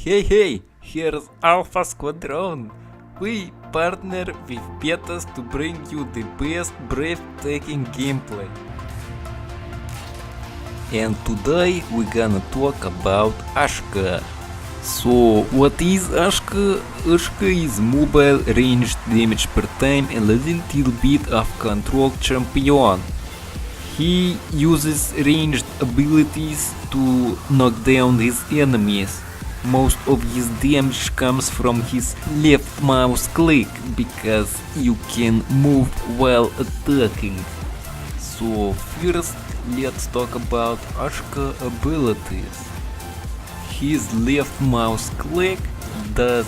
Hey, here's Alpha Squadron. We partner with betas to bring you the best breathtaking gameplay. And today we're gonna talk about Ashka. So, what is Ashka? Ashka is mobile ranged damage per time and a little bit of control champion. He uses ranged abilities to knock down his enemies. Most of his damage comes from his left mouse click because you can move while attacking. So first let's talk about Ashka abilities. His left mouse click does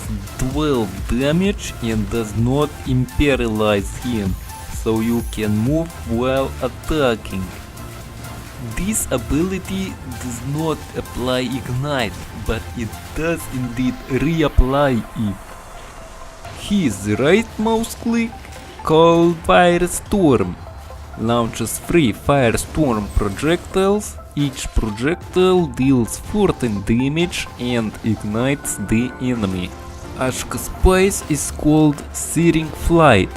12 damage and does not imperialize him, so you can move while attacking. This ability does not apply ignite, but it does indeed reapply it. His right mouse click, called Firestorm, launches 3 Firestorm projectiles. Each projectile deals 14 damage and ignites the enemy. Ashka's pace is called Searing Flight,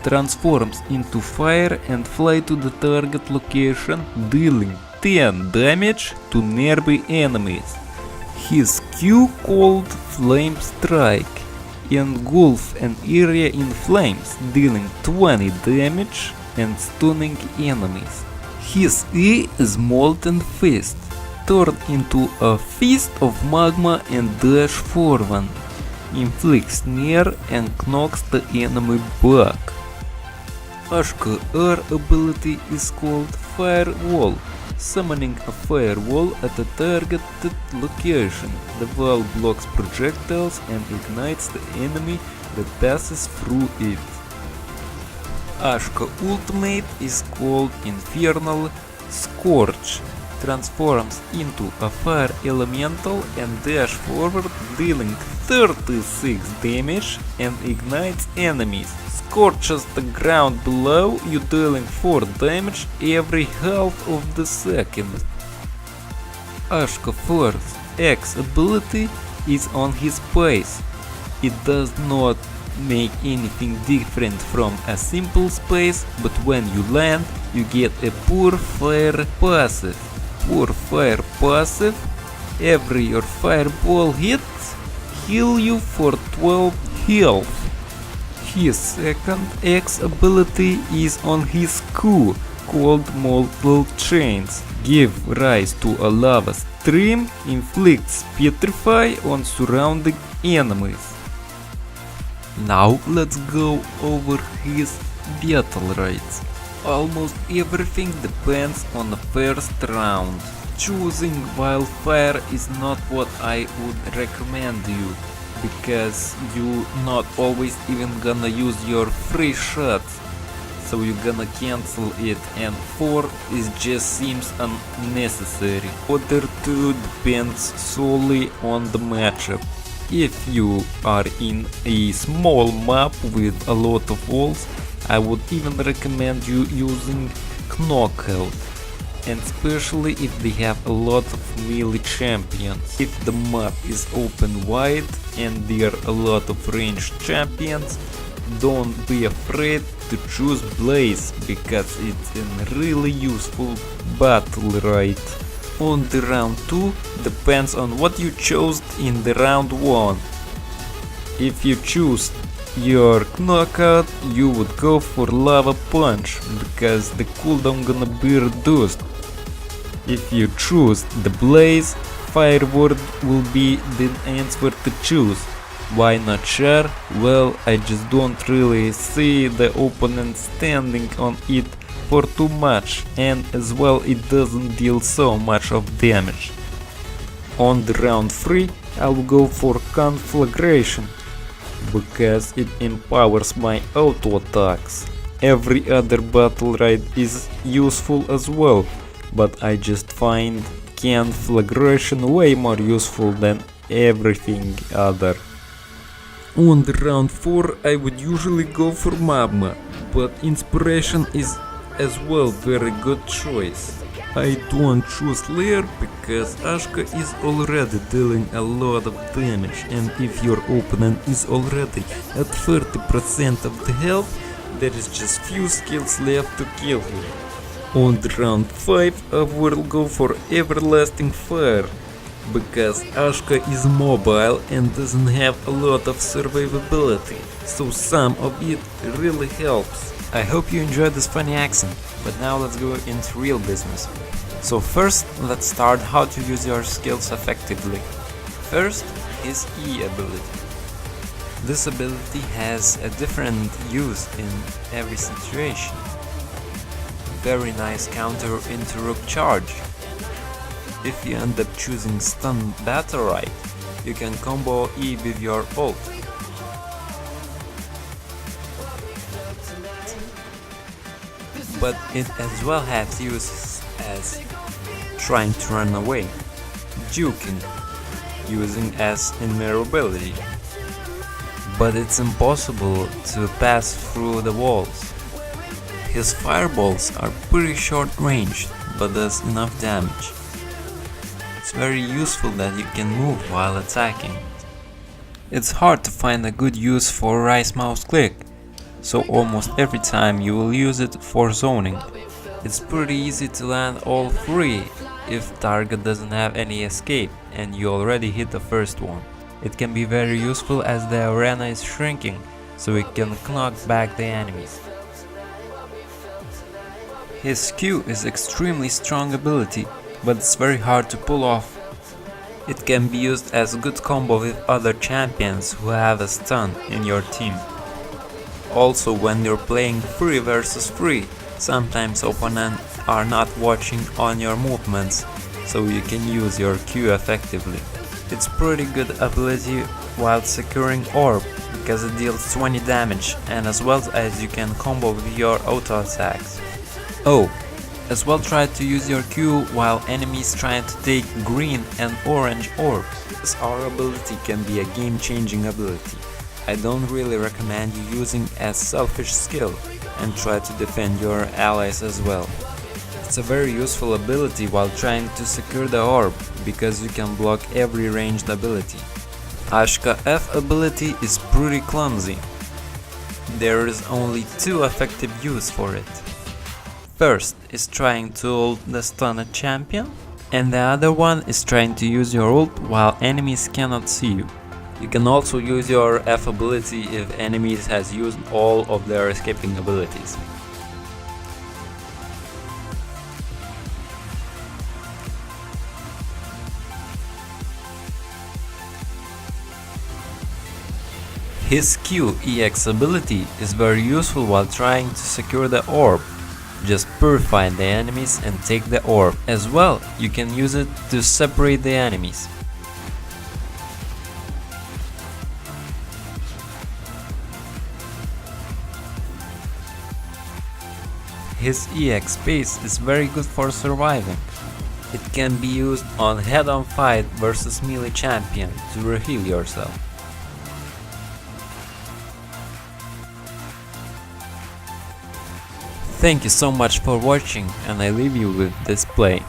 transforms into fire and fly to the target location, dealing 10 damage to nearby enemies. His Q, called Flame Strike, engulfs an area in flames, dealing 20 damage and stunning enemies. His E is Molten Fist, turn into a fist of magma and dash forward, inflicts snare and knocks the enemy back. Ashka R ability is called Firewall, summoning a firewall at a targeted location. The wall blocks projectiles and ignites the enemy that passes through it. Ashka ultimate is called Infernal Scorch, transforms into a fire elemental and dash forward, dealing 36 damage and ignites enemies. Scorches the ground below you, dealing 4 damage every half of the second. Ashka first X ability is on his pace. It does not make anything different from a simple space, but when you land you get a Pure Fire passive. Pure Fire passive, every your fireball hits, heal you for 12 health. His second X ability is on his Q, called Mortal Chains. Give rise to a lava stream, inflicts petrify on surrounding enemies. Now let's go over his Battlerite. Almost everything depends on the first round. Choosing Wildfire is not what I would recommend you, because you not always even gonna use your free shots, so you gonna cancel it, and 4 is just seems unnecessary. Other 2 depends solely on the matchup. If you are in a small map with a lot of walls, I would even recommend you using Knockout, and especially if they have a lot of melee champions. If the map is open wide and there are a lot of ranged champions, don't be afraid to choose Blaze, because it's a really useful Battlerite. On the round 2 depends on what you chose in the round 1. If you choose your Knockout, you would go for Lava Punch, because the cooldown gonna be reduced. If you choose the Blaze, Fire Ward will be the answer to choose. Why not Char? Well, I just don't really see the opponent standing on it for too much, and as well it doesn't deal so much of damage. On the round 3 I'll go for Conflagration, because it empowers my auto attacks. Every other Battlerite is useful as well, but I just find Conflagration way more useful than everything other. On the round 4 I would usually go for Magma, but Inspiration is as well very good choice. I don't choose Lair because Ashka is already dealing a lot of damage, and if your opponent is already at 30% of the health, there is just few skills left to kill him. On round 5 I will go for Everlasting Fire, because Ashka is mobile and doesn't have a lot of survivability, so some of it really helps. I hope you enjoyed this funny accent, but now let's go into real business. So first, let's start how to use your skills effectively. First is E ability. This ability has a different use in every situation. Very nice counter into Rook charge. If you end up choosing Stun Battlerite, you can combo E with your ult. But it as well has uses as trying to run away, juking, using as invulnerability. But it's impossible to pass through the walls. His fireballs are pretty short ranged, but does enough damage. It's very useful that you can move while attacking. It's hard to find a good use for right mouse click, so almost every time you will use it for zoning. It's pretty easy to land all three if target doesn't have any escape and you already hit the first one. It can be very useful as the arena is shrinking, so it can knock back the enemies. His Q is extremely strong ability, but it's very hard to pull off. It can be used as a good combo with other champions who have a stun in your team. Also, when you're playing 3 versus 3, sometimes opponents are not watching on your movements, so you can use your Q effectively. It's pretty good ability while securing orb, because it deals 20 damage and as well as you can combo with your auto attacks. Oh, as well try to use your Q while enemies trying to take green and orange orbs. This R ability can be a game-changing ability. I don't really recommend you using as selfish skill, and try to defend your allies as well. It's a very useful ability while trying to secure the orb, because you can block every ranged ability. Ashka F ability is pretty clumsy. There is only 2 effective use for it. First is trying to ult the stunned champion, and the other one is trying to use your ult while enemies cannot see you. You can also use your F ability if enemies has used all of their escaping abilities. His Q EX ability is very useful while trying to secure the orb. Just purify the enemies and take the orb. As well, you can use it to separate the enemies. His EX space is very good for surviving. It can be used on head-on fight versus melee champion to reheal yourself. Thank you so much for watching, and I leave you with this play.